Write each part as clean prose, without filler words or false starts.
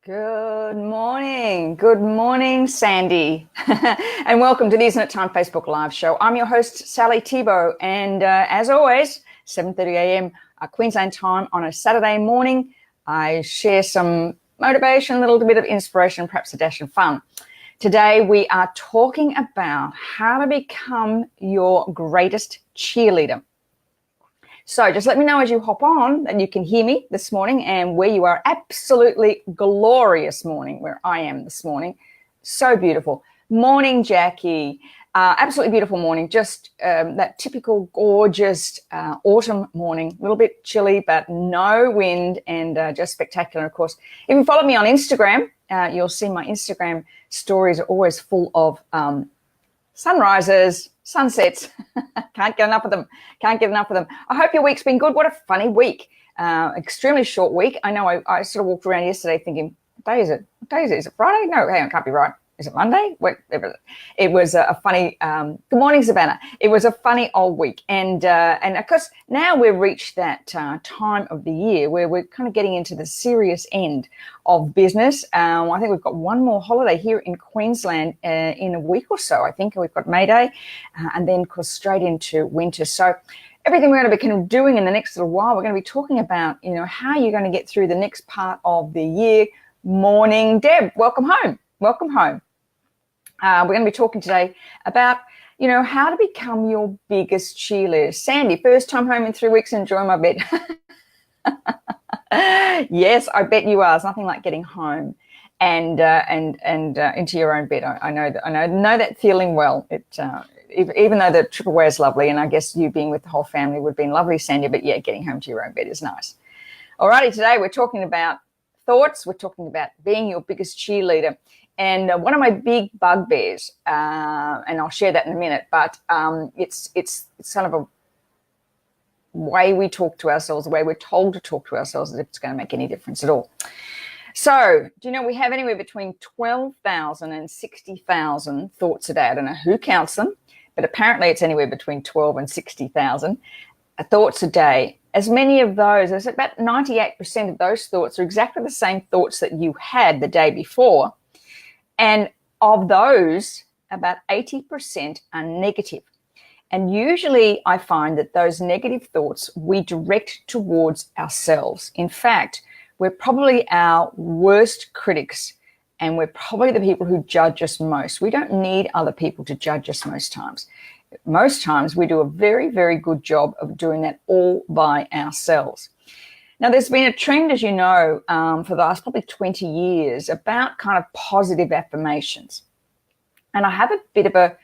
Good morning, Sandy, and welcome to the Isn't It Time Facebook Live show. I'm your host, Sally Thibault, and as always, 7:30 a.m. Queensland time on a Saturday morning, I share some motivation, a little bit of inspiration, perhaps a dash of fun. Today, we are talking about how to become your greatest cheerleader. So just let me know as you hop on that you can hear me this morning and where you are. Absolutely glorious morning where I am this morning. So beautiful. Morning, Jackie. Absolutely beautiful morning. Just that typical gorgeous autumn morning. A little bit chilly, but no wind and just spectacular. Of course, if you follow me on Instagram, you'll see my Instagram stories are always full of sunrises, sunsets. Can't get enough of them. I hope your week's been good. What a funny week. Extremely short week. I know I sort of walked around yesterday thinking, what day is it? Is it Friday? No, hang on, it can't be right. Is it Monday? Whatever. It was a funny, good morning, Savannah. It was a funny old week. And of course, now we've reached that time of the year where we're kind of getting into the serious end of business. I think we've got one more holiday here in Queensland in a week or so. I think we've got May Day and then, of course, straight into winter. So everything we're going to be kind of doing in the next little while, we're going to be talking about, how you're going to get through the next part of the year. Morning, Deb. Welcome home. We're going to be talking today about, how to become your biggest cheerleader. Sandy, first time home in 3 weeks, enjoy my bed. Yes, I bet you are. It's nothing like getting home and into your own bed. I know that feeling well. Even though the trip away is lovely, and I guess you being with the whole family would have been lovely, Sandy, but yeah, getting home to your own bed is nice. Alrighty, today we're talking about thoughts. We're talking about being your biggest cheerleader. And one of my big bugbears, and I'll share that in a minute, but it's kind of a way we talk to ourselves, the way we're told to talk to ourselves, as if it's going to make any difference at all. So, do you know we have anywhere between 12,000 and 60,000 thoughts a day? I don't know who counts them, but apparently it's anywhere between 12 and 60,000 thoughts a day. As many of those, as about 98% of those thoughts are exactly the same thoughts that you had the day before. And of those, about 80% are negative. And usually I find that those negative thoughts we direct towards ourselves. In fact, we're probably our worst critics, and we're probably the people who judge us most. We don't need other people to judge us most times. Most times we do a very, very good job of doing that all by ourselves. Now, there's been a trend, as you know, for the last probably 20 years about kind of positive affirmations. And I have a bit of a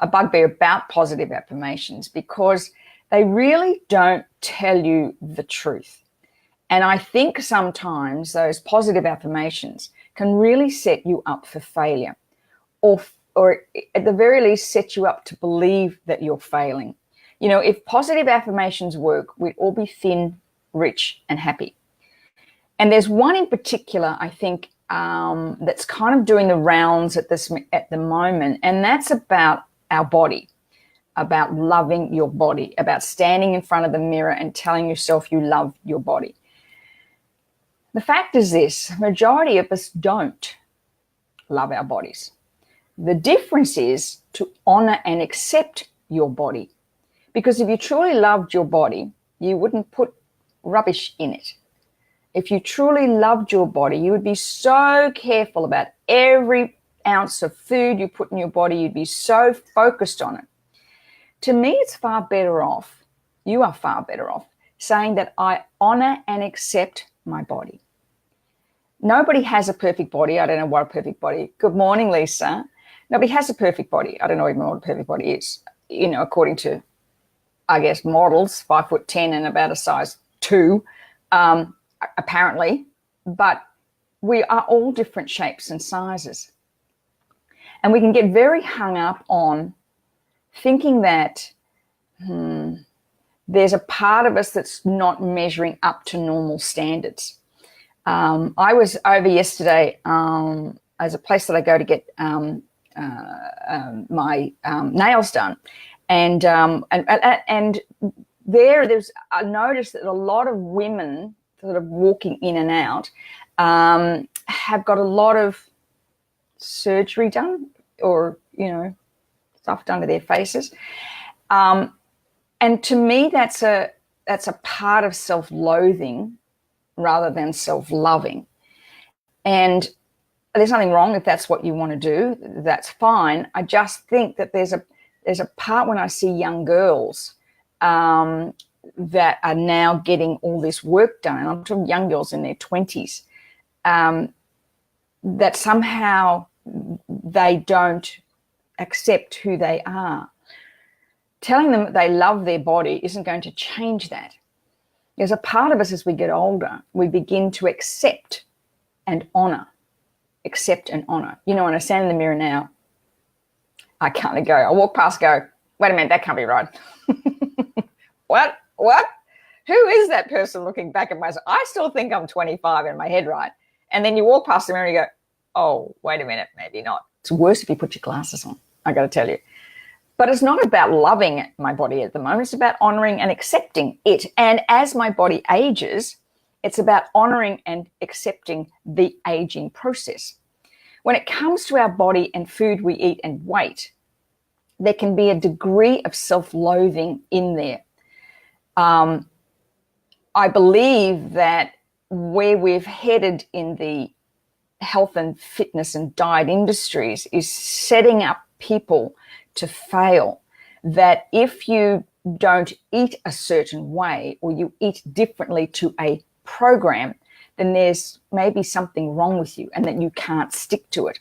bugbear about positive affirmations because they really don't tell you the truth. And I think sometimes those positive affirmations can really set you up for failure or at the very least set you up to believe that you're failing. If positive affirmations work, we'd all be thin, rich and happy. And there's one in particular, I think, that's kind of doing the rounds at the moment, and that's about our body, about loving your body, about standing in front of the mirror and telling yourself you love your body. The fact is this: majority of us don't love our bodies. The difference is to honor and accept your body, because if you truly loved your body, you wouldn't put rubbish in it. If you truly loved your body, you would be so careful about every ounce of food you put in your body. You'd be so focused on it. To me, it's far better off, you are far better off, saying that I honor and accept my body. Nobody has a perfect body. I don't know what a perfect body. Good morning, Lisa. Nobody has a perfect body. I don't know even what a perfect body is, according to, I guess, models, 5'10" and about a size 2, apparently, but we are all different shapes and sizes. And we can get very hung up on thinking that there's a part of us that's not measuring up to normal standards. I was over yesterday as a place that I go to get my nails done, and there's I noticed that a lot of women sort of walking in and out have got a lot of surgery done, or, stuff done to their faces. And to me, that's a part of self-loathing rather than self-loving. And there's nothing wrong if that's what you want to do. That's fine. I just think that there's a part when I see young girls that are now getting all this work done, and I'm talking young girls in their 20s, that somehow they don't accept who they are. Telling them that they love their body isn't going to change that. There's a part of us as we get older, we begin to accept and honor. Accept and honor. When I stand in the mirror now, I can't go. I walk past, go, wait a minute, that can't be right. What? Who is that person looking back at myself? I still think I'm 25 in my head, right? And then you walk past the mirror and you go, oh, wait a minute, maybe not. It's worse if you put your glasses on, I got to tell you. But it's not about loving my body at the moment. It's about honoring and accepting it. And as my body ages, it's about honoring and accepting the aging process. When it comes to our body and food we eat and weight, there can be a degree of self-loathing in there. I believe that where we've headed in the health and fitness and diet industries is setting up people to fail. That if you don't eat a certain way or you eat differently to a program, then there's maybe something wrong with you and that you can't stick to it.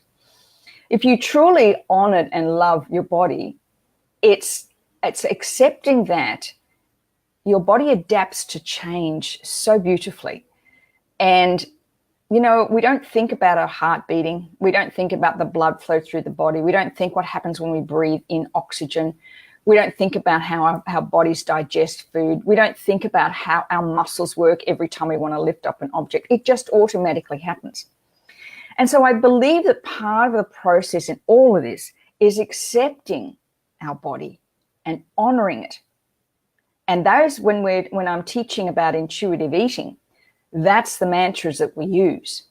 If you truly honor and love your body, it's accepting that your body adapts to change so beautifully. And, we don't think about our heart beating. We don't think about the blood flow through the body. We don't think what happens when we breathe in oxygen. We don't think about how our bodies digest food. We don't think about how our muscles work every time we want to lift up an object. It just automatically happens. And so I believe that part of the process in all of this is accepting our body and honoring it. And those, when I'm teaching about intuitive eating, that's the mantras that we use.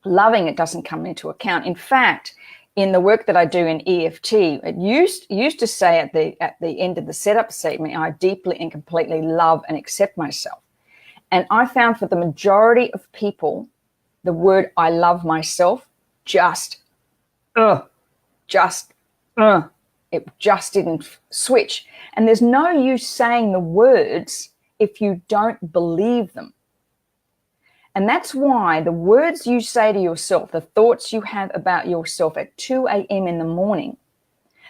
Loving it doesn't come into account. In fact, in the work that I do in EFT, it used to say at the end of the setup statement, I deeply and completely love and accept myself. And I found for the majority of people, the word I love myself it just didn't switch. And there's no use saying the words if you don't believe them. And that's why the words you say to yourself, the thoughts you have about yourself at 2 a.m. in the morning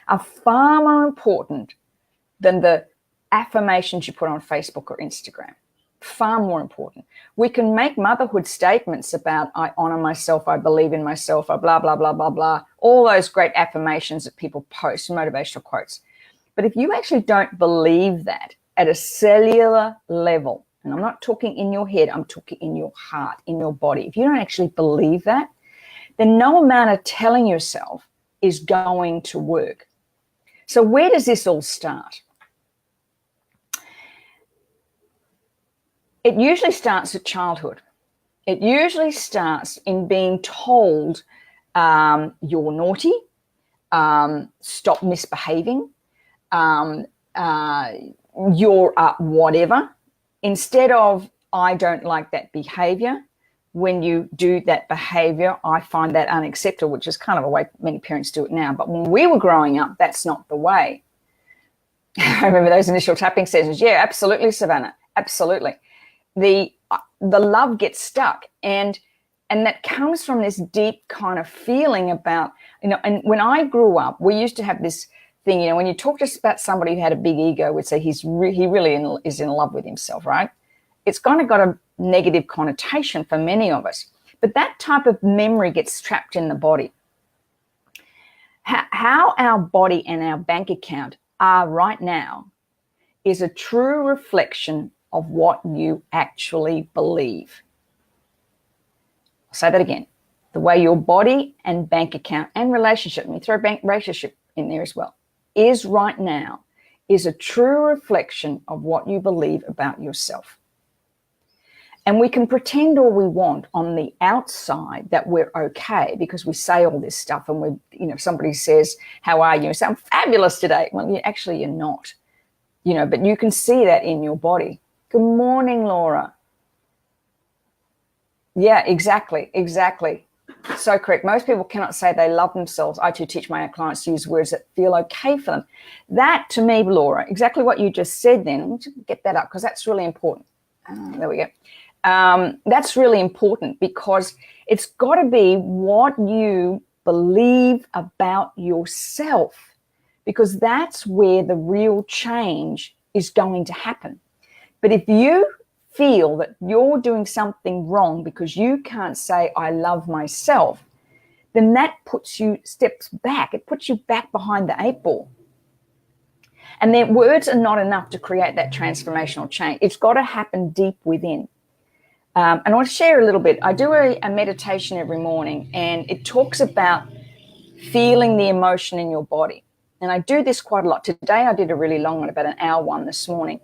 are far more important than the affirmations you put on Facebook or Instagram. Far more important. We can make motherhood statements about I honor myself, I believe in myself, I blah, blah, blah, blah, blah, all those great affirmations that people post, motivational quotes. But if you actually don't believe that at a cellular level, and I'm not talking in your head, I'm talking in your heart, in your body. If you don't actually believe that, then no amount of telling yourself is going to work. So where does this all start? It usually starts at childhood. It usually starts in being told you're naughty, stop misbehaving, you're whatever. Instead of, I don't like that behavior, when you do that behavior, I find that unacceptable, which is kind of a way many parents do it now. But when we were growing up, that's not the way. I remember those initial tapping sessions. Yeah, absolutely, Savannah, absolutely. The love gets stuck. And that comes from this deep kind of feeling about, and when I grew up, we used to have this thing, when you talk just about somebody who had a big ego, would say he really is in love with himself, right? It's kind of got a negative connotation for many of us. But that type of memory gets trapped in the body. How our body and our bank account are right now is a true reflection of what you actually believe. I'll say that again. The way your body and bank account and relationship, let me throw relationship in there as well, is right now is a true reflection of what you believe about yourself. And we can pretend all we want on the outside that we're okay because we say all this stuff, and somebody says, how are you? You say, I'm fabulous today. Well, actually you're not, but you can see that in your body. Good morning, Laura. Yeah, exactly. So correct. Most people cannot say they love themselves. I too teach my clients to use words that feel okay for them. That, to me, Laura, exactly what you just said then, let's get that up because that's really important. There we go. That's really important because it's got to be what you believe about yourself, because that's where the real change is going to happen. But if you feel that you're doing something wrong because you can't say, I love myself, then that puts you steps back. It puts you back behind the 8 ball. And then words are not enough to create that transformational change. It's got to happen deep within. And I want to share a little bit. I do a meditation every morning, and it talks about feeling the emotion in your body. And I do this quite a lot. Today I did a really long one, about an hour one this morning.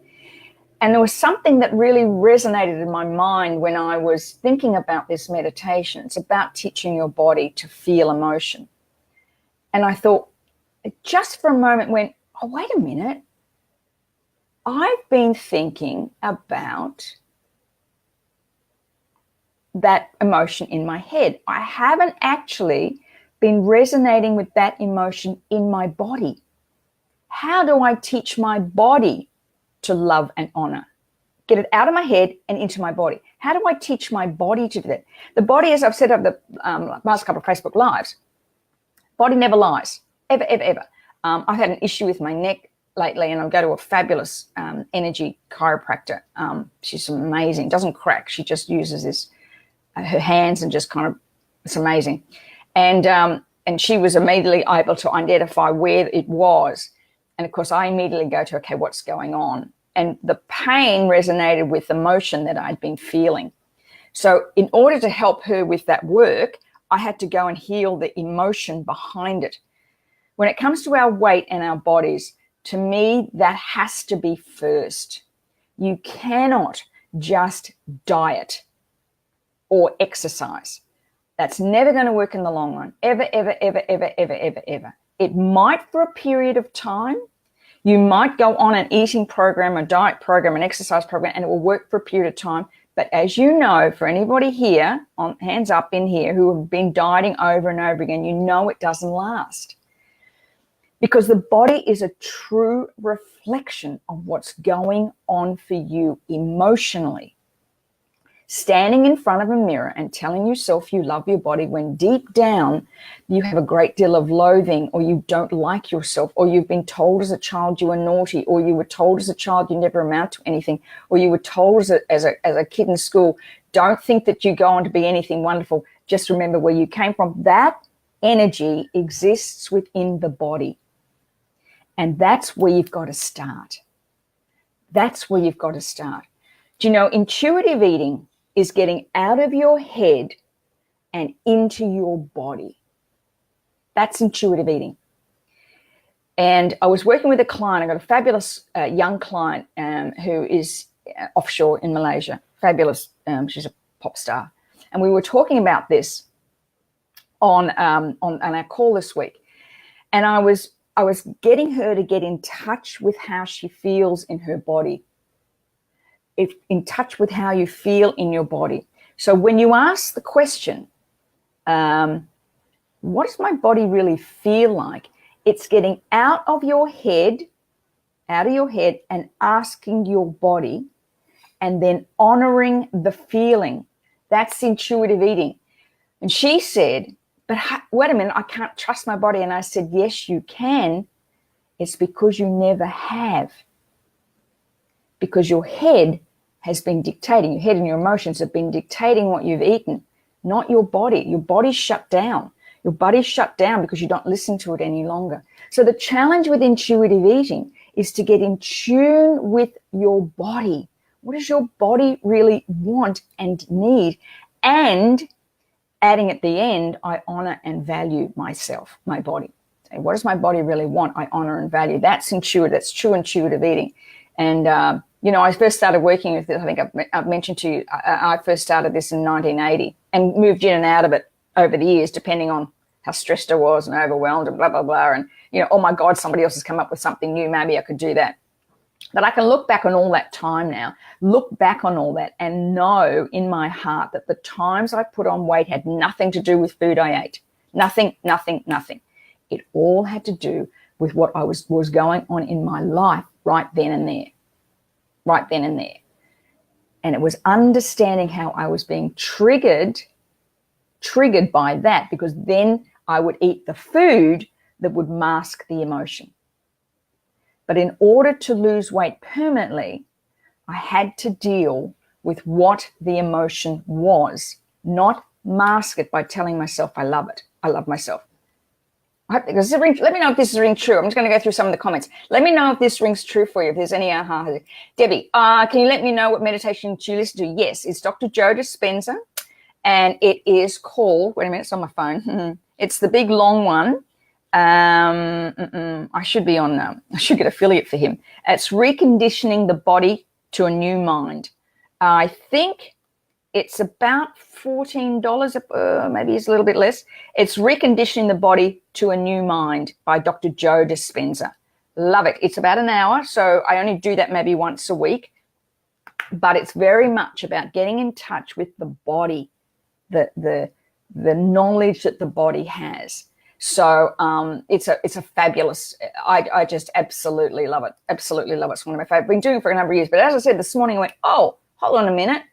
And there was something that really resonated in my mind when I was thinking about this meditation. It's about teaching your body to feel emotion. And I thought, just for a moment went, oh, wait a minute. I've been thinking about that emotion in my head. I haven't actually been resonating with that emotion in my body. How do I teach my body to love and honor? Get it out of my head and into my body. How do I teach my body to do that? The body, as I've said over the last couple of Facebook Lives, body never lies, ever, ever, ever. I've had an issue with my neck lately, and I go to a fabulous energy chiropractor. She's amazing, doesn't crack. She just uses her hands and just kind of, it's amazing. And she was immediately able to identify where it was. And of course, I immediately go to, okay, what's going on? And the pain resonated with the emotion that I'd been feeling. So in order to help her with that work, I had to go and heal the emotion behind it. When it comes to our weight and our bodies, to me, that has to be first. You cannot just diet or exercise. That's never going to work in the long run. Ever, ever, ever, ever, ever, ever, ever. It might for a period of time. You might go on an eating program, a diet program, an exercise program, and it will work for a period of time. But as you know, for anybody here, on hands up in here, who have been dieting over and over again, you know it doesn't last. Because the body is a true reflection of what's going on for you emotionally. Standing in front of a mirror and telling yourself you love your body when deep down you have a great deal of loathing, or you don't like yourself, or you've been told as a child you are naughty, or you were told as a child you never amount to anything, or you were told as a kid in school, don't think that you go on to be anything wonderful, just remember where you came from. That energy exists within the body. And that's where you've got to start. That's where you've got to start. Do you know, intuitive eating is getting out of your head and into your body. That's intuitive eating. And I was working with a client. I got a fabulous young client who is offshore in Malaysia. Fabulous. She's a pop star. And we were talking about this on our call this week. And I was getting her to get in touch with how she feels in her body. In touch with how you feel in your body. So when you ask the question, what does my body really feel like? It's getting out of your head and asking your body, and then honoring the feeling. That's intuitive eating. And she said, but wait a minute, I can't trust my body. And I said, yes, you can. It's because you never have. Because your head has been dictating, your head and your emotions have been dictating what you've eaten, not your body. Your body's shut down. Your body's shut down because you don't listen to it any longer. So the challenge with intuitive eating is to get in tune with your body. What does your body really want and need? And adding at the end, I honor and value myself, my body. So what does my body really want? I honor and value. That's intuitive. That's true intuitive eating. And I first started working with this. I think I've mentioned to you, I first started this in 1980 and moved in and out of it over the years, depending on how stressed I was and overwhelmed and blah, blah, blah. And, oh my God, somebody else has come up with something new. Maybe I could do that. But I can look back on all that time now, look back on all that and know in my heart that the times I put on weight had nothing to do with food I ate. Nothing, nothing, nothing. It all had to do with what I was going on in my life right then and there. Right then and there. And it was understanding how I was being triggered by that, because then I would eat the food that would mask the emotion. But in order to lose weight permanently, I had to deal with what the emotion was, not mask it by telling myself I love it. I love myself. Let me know if this is ring true. I'm just going to go through some of the comments. Let me know if this rings true for you, if there's any aha. Debbie, can you let me know what meditation you listen to? Yes, it's Dr. Joe Dispenza, and it is called, wait a minute, it's on my phone. It's the big long one. I should be on, I should get affiliate for him. It's Reconditioning the Body to a New Mind. I think it's about $14, maybe it's a little bit less. It's Reconditioning the Body to a New Mind by Dr. Joe Dispenza. Love it. It's about an hour, so I only do that maybe once a week. But it's very much about getting in touch with the body, the knowledge that the body has. So it's a fabulous, I just absolutely love it. Absolutely love it. It's one of my favorite. I've been doing it for a number of years. But as I said this morning, I went, oh, hold on a minute.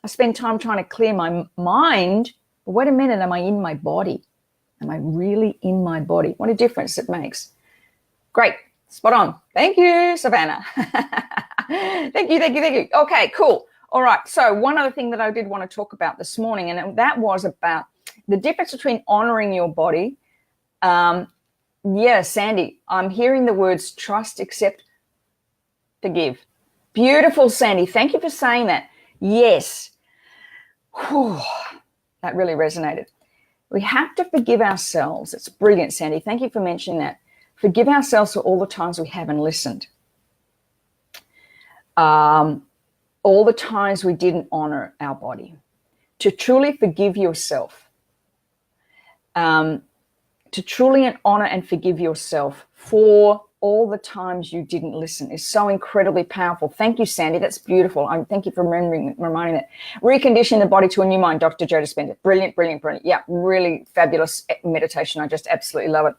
I spend time trying to clear my mind. But wait a minute, am I in my body? Am I really in my body? What a difference it makes. Great. Spot on. Thank you, Savannah. Thank you. Okay, cool. All right. So one other thing that I did want to talk about this morning, and that was about the difference between honoring your body. Sandy, I'm hearing the words trust, accept, forgive. Beautiful, Sandy. Thank you for saying that. Yes. Whew, that really resonated. We have to forgive ourselves. It's brilliant, Sandy. Thank you for mentioning that. Forgive ourselves for all the times we haven't listened. All the times we didn't honor our body. To truly forgive yourself. To truly honor and forgive yourself for all the times you didn't listen is so incredibly powerful. Thank you, Sandy. That's beautiful. Thank you for reminding that. Recondition the body to a new mind, Dr. Joe Dispenza. Brilliant. Yeah, really fabulous meditation. I just absolutely love it.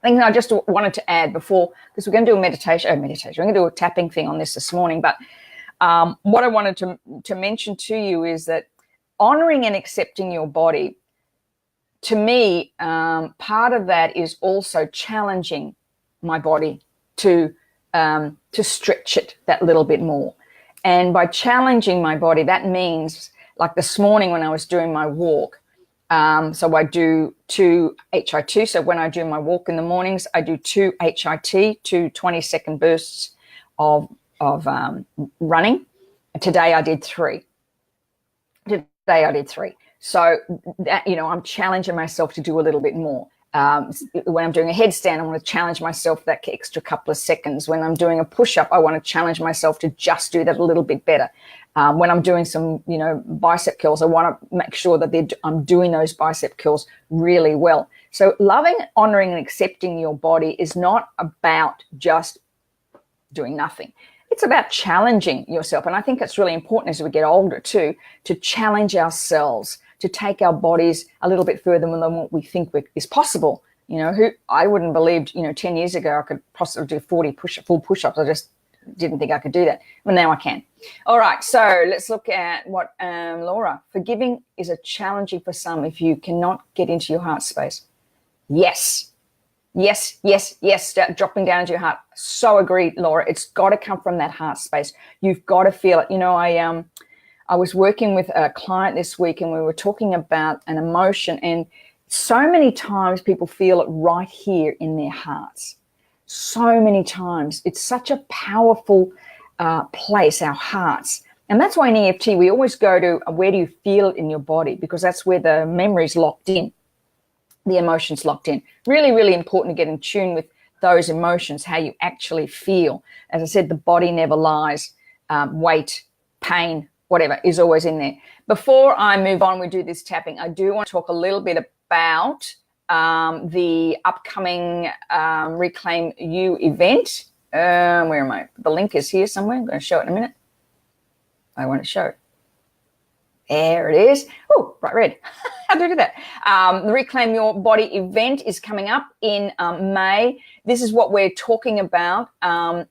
I think I just wanted to add before, because we're going to do a meditation. We're going to do a tapping thing on this morning. But what I wanted to mention to you is that honoring and accepting your body, to me, part of that is also challenging my body to stretch it that little bit more. And by challenging my body, that means, like this morning when I was doing my walk, so I do 2 HIT. So when I do my walk in the mornings, I do 2 HIT, 2 20-second bursts of running. And today I did 3. So that, I'm challenging myself to do a little bit more. When I'm doing a headstand, I want to challenge myself that extra couple of seconds. When I'm doing a push-up, I want to challenge myself to just do that a little bit better. When I'm doing some, bicep curls, I want to make sure that I'm doing those bicep curls really well. So loving, honoring, and accepting your body is not about just doing nothing. It's about challenging yourself. And I think it's really important as we get older too, to challenge ourselves, to take our bodies a little bit further than what we think is possible. I wouldn't believe, 10 years ago I could possibly do 40 full push-ups. I just didn't think I could do that. Well, now I can. All right, so let's look at what Laura. Forgiving is a challenging for some if you cannot get into your heart space. Yes. Dropping down into your heart. So agreed, Laura. It's got to come from that heart space. You've got to feel it. I was working with a client this week and we were talking about an emotion, and so many times people feel it right here in their hearts. So many times. It's such a powerful place, our hearts. And that's why in EFT we always go to where do you feel it in your body, because that's where the memory's locked in, the emotion's locked in. Really, really important to get in tune with those emotions, how you actually feel. As I said, the body never lies. Weight, pain, whatever is always in there. Before I move on, we do this tapping, I do want to talk a little bit about the upcoming Reclaim You event. Where am I? The link is here somewhere. I'm going to show it in a minute. I want to show it. There it is. Oh, bright red. How do I do that? The Reclaim Your Body event is coming up in May. This is what we're talking about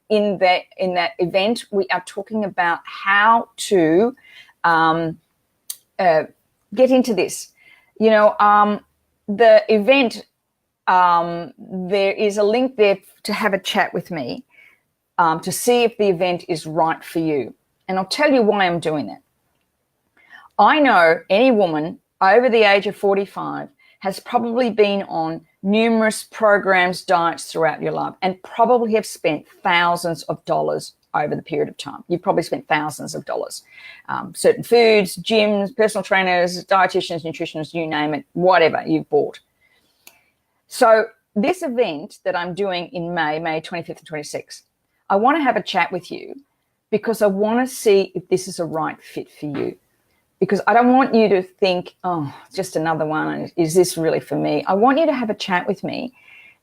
in that event. We are talking about how to get into this. You know, the event, there is a link there to have a chat with me to see if the event is right for you. And I'll tell you why I'm doing that. I know any woman over the age of 45 has probably been on numerous programs, diets throughout your life, and probably have spent thousands of dollars over the period of time. You've probably spent thousands of dollars. Certain foods, gyms, personal trainers, dietitians, nutritionists, you name it, whatever you've bought. So this event that I'm doing in May 25th and 26th, I want to have a chat with you because I want to see if this is a right fit for you. Because I don't want you to think, oh, just another one. Is this really for me? I want you to have a chat with me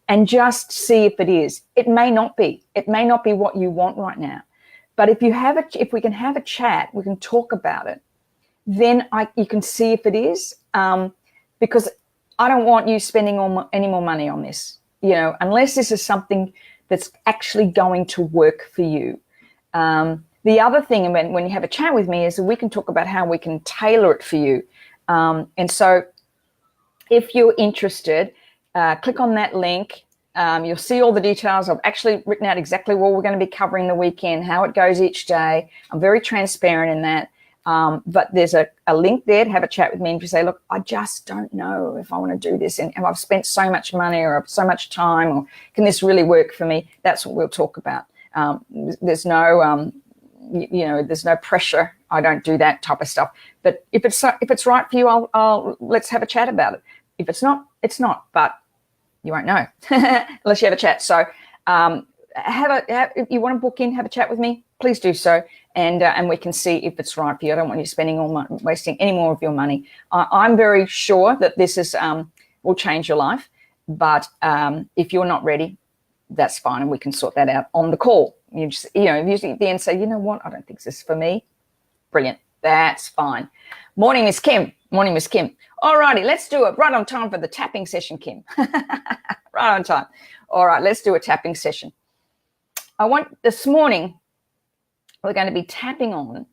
and just see if it is. It may not be. It may not be what you want right now. But if we can have a chat, we can talk about it, then you can see if it is. Because I don't want you spending any more money on this, you know, unless this is something that's actually going to work for you. The other thing when you have a chat with me is that we can talk about how we can tailor it for you. And so if you're interested, click on that link. You'll see all the details. I've actually written out exactly what we're going to be covering the weekend, how it goes each day. I'm very transparent in that. But there's a link there to have a chat with me. And if you say, look, I just don't know if I want to do this. And I've spent so much money or so much time, or can this really work for me? That's what we'll talk about. There's no... there's no pressure. I don't do that type of stuff. But if it's right for you, I'll let's have a chat about it. If it's not, it's not. But you won't know unless you have a chat. So if you want to book in, have a chat with me, please do so, and we can see if it's right for you. I don't want you spending wasting any more of your money. I'm very sure that this is will change your life. But if you're not ready, that's fine, and we can sort that out on the call. You just, usually at the end say, you know what, I don't think this is for me. Brilliant. That's fine. Morning, Miss Kim. Morning, Miss Kim. All righty, let's do it. Right on time for the tapping session, Kim. Right on time. All right, let's do a tapping session. This morning, we're going to be tapping on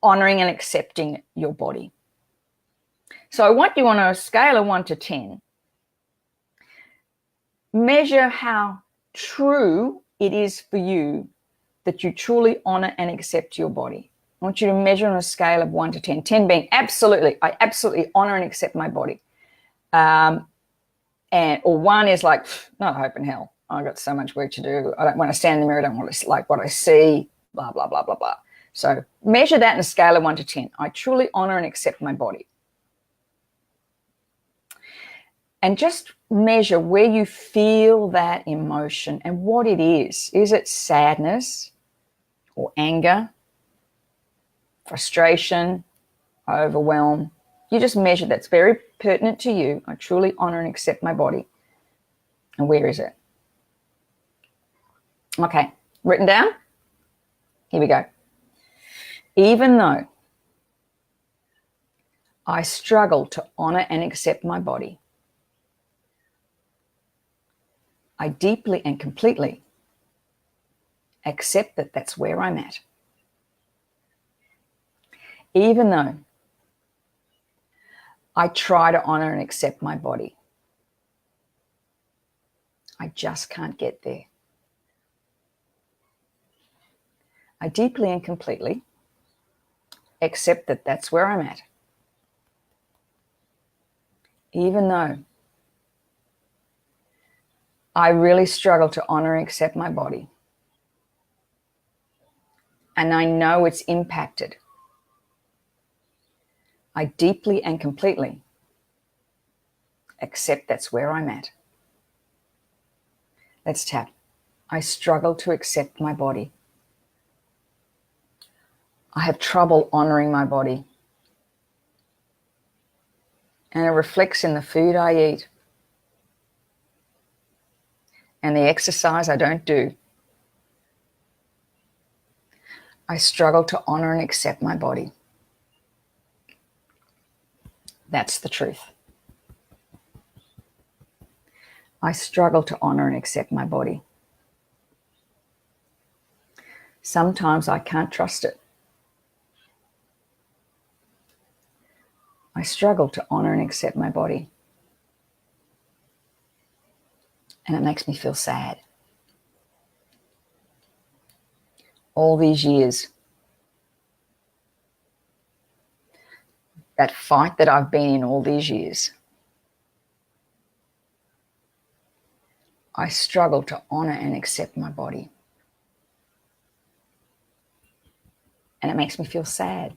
honoring and accepting your body. So I want you on a scale of 1 to 10, measure how true it is for you that you truly honor and accept your body. I want you to measure on a scale of 1 to 10, 10 being I absolutely honor and accept my body. Or 1 is like, not a hope in hell. I've got so much work to do. I don't want to stand in the mirror. I don't want to like what I see, blah, blah, blah, blah, blah. So measure that in a scale of 1 to 10. I truly honor and accept my body. And just measure where you feel that emotion and what it is. Is it sadness or anger, frustration, overwhelm? You just measure that's very pertinent to you. I truly honor and accept my body. And where is it? Okay, written down? Here we go. Even though I struggle to honor and accept my body, I deeply and completely accept that that's where I'm at. Even though I try to honor and accept my body, I just can't get there. I deeply and completely accept that that's where I'm at. Even though I really struggle to honor and accept my body, and I know it's impacted, I deeply and completely accept that's where I'm at. Let's tap. I struggle to accept my body. I have trouble honoring my body. And it reflects in the food I eat and the exercise I don't do. I struggle to honor and accept my body. That's the truth. I struggle to honor and accept my body. Sometimes I can't trust it. I struggle to honor and accept my body. And it makes me feel sad. All these years, that fight that I've been in all these years, I struggle to honor and accept my body. And it makes me feel sad.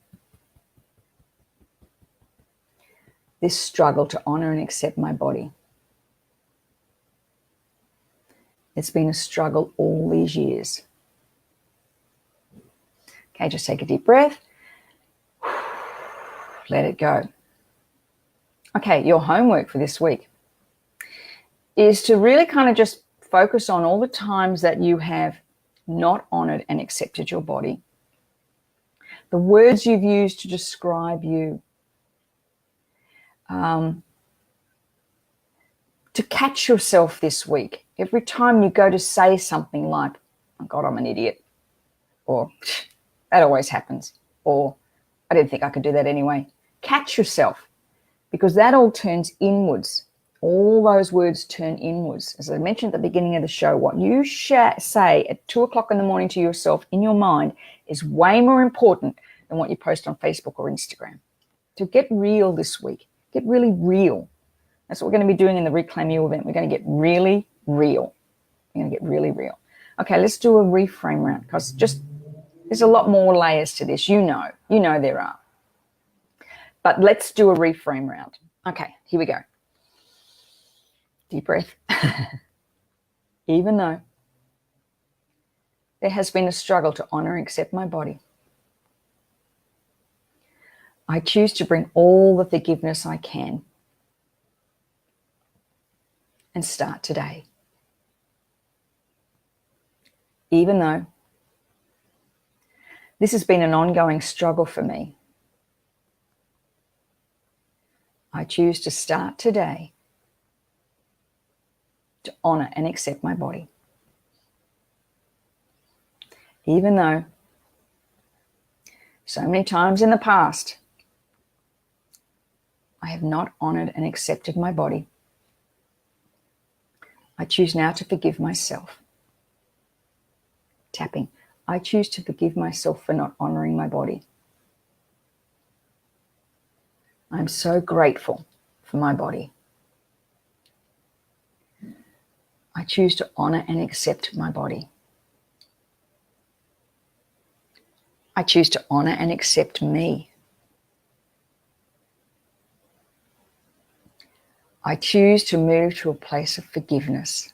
This struggle to honor and accept my body. It's been a struggle all these years. Okay, just take a deep breath. Let it go. Okay, your homework for this week is to really kind of just focus on all the times that you have not honored and accepted your body. The words you've used to describe you. To catch yourself this week. Every time you go to say something like, oh God, I'm an idiot. Or that always happens. Or I didn't think I could do that anyway. Catch yourself, because that all turns inwards. All those words turn inwards. As I mentioned at the beginning of the show, what you say at 2 o'clock in the morning to yourself in your mind is way more important than what you post on Facebook or Instagram. So get real this week. Get really real. That's what we're going to be doing in the Reclaim You event. We're going to get really real. We're going to get really real. Okay, let's do a reframe round, because just there's a lot more layers to this. You know there are. But let's do a reframe round. Okay, here we go. Deep breath. Even though there has been a struggle to honor and accept my body, I choose to bring all the forgiveness I can and start today. Even though this has been an ongoing struggle for me, I choose to start today to honor and accept my body. Even though so many times in the past I have not honored and accepted my body, I choose now to forgive myself. Tapping. I choose to forgive myself for not honoring my body. I'm so grateful for my body. I choose to honor and accept my body. I choose to honor and accept me. I choose to move to a place of forgiveness.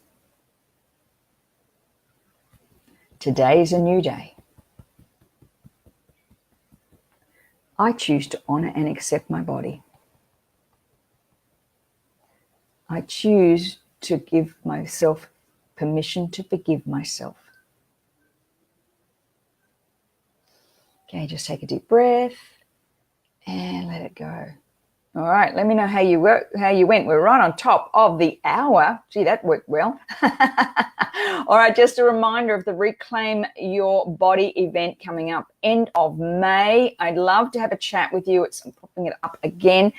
Today is a new day. I choose to honor and accept my body. I choose to give myself permission to forgive myself. Okay, just take a deep breath and let it go. All right, let me know how you went. We're right on top of the hour. Gee, that worked well. All right, just a reminder of the Reclaim Your Body event coming up end of May. I'd love to have a chat with you. I'm popping it up again.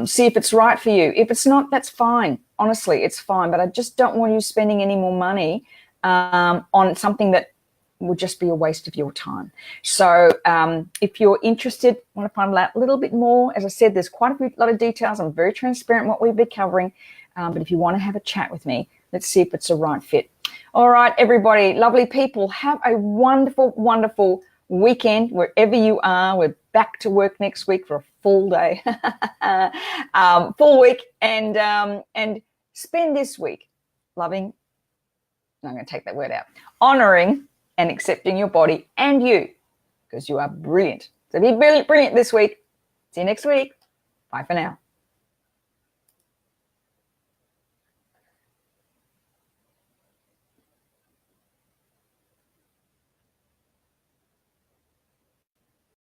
See if it's right for you. If it's not, that's fine. Honestly, it's fine. But I just don't want you spending any more money on something that would just be a waste of your time. So if you're interested, want to find out a little bit more, as I said, there's quite a lot of details. I'm very transparent in what we'll be covering. But if you want to have a chat with me, let's see if it's a right fit. All right, everybody, lovely people, have a wonderful, wonderful weekend wherever you are. We're back to work next week for a full day, full week, and spend this week loving I'm going to take that word out. Honoring and accepting your body and you, because you are brilliant. So be brilliant this week. See you next week. Bye for now.